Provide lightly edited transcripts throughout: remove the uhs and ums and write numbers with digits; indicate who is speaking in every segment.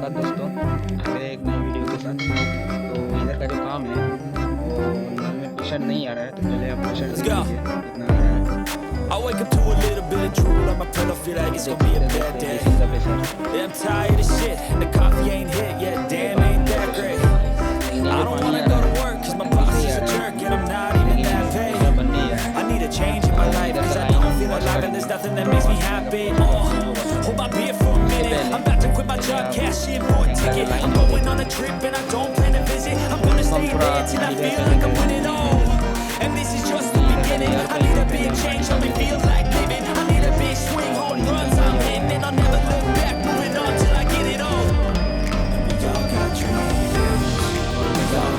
Speaker 1: स्वागत दोस्तों मेरे एक नई वीडियो के साथ। तो इधर का जो काम है वो नल में प्रेशर नहीं आ रहा है, तो पहले आप प्रेशर देख लीजिए कितना आ रहा है।
Speaker 2: I wake up to a little bit of drool on my pillow, feel like it's gonna be a bad day. Yeah, I'm tired of shit, and the coffee ain't hit yet, damn ain't that great. I don't wanna go to work, cause my boss is a jerk, and I'm not even that paid. I need a change in my life, cause I don't feel alive, and there's nothing that makes me happy. Hold my beer for a minute, I'm about to quit my job, cash in for a ticket. I'm going on a trip, and I don't plan to visit. I'm gonna stay there till I feel like I'm winning all. And this is just the beginning. I need a big change, help me feel like living. I need a big swing, home runs I'm hitting, and I'll never look back, moving on till I get it all. We all got dreams. We all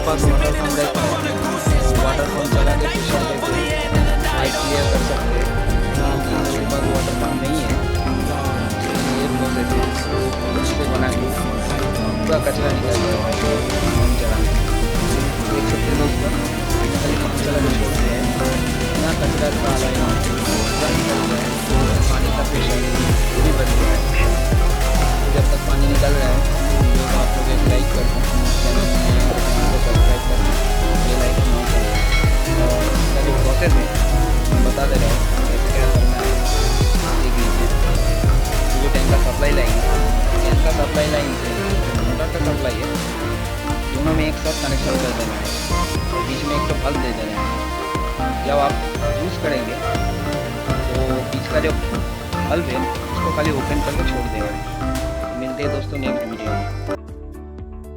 Speaker 2: pass water pump रहता है, water pump चला के pressure देके pipe clear कर सकते हैं। मेरे पास water pump नहीं है, ये प्रोसेस है उसको बना के पूरा कचरा निकाल दिया पंप चलाने। देख सकते हैं दोस्तों, खाली पंप चला के छोड़ते हैं, इतना कचरा का आ रहा है, पूरा निकल रहा है, पानी का प्रेशर भी बढ़ गया है। जब तक पानी निकल रहा है वीडियो को आप लोग एक लाइक कर दें, चैनल में सब्सक्राइब कर दें, ये लाइक नहीं करें। और इसका जो प्रोसेस है मैं बता दे रहा हूँ कैसे क्या करना है। देख लीजिए, जो टैंक का सप्लाई लाइन है, टैंक का सप्लाई लाइन से मोटर का सप्लाई है, दोनों में एक साथ कनेक्शन कर देना है और बीच में एक तो बल्ब दे देना है। जब आप यूज़ करेंगे तो बीच का जो बल्ब है उसको खाली ओपन करके छोड़ देना है। मिलते हैं दोस्तों नेक्स्ट वीडियो में।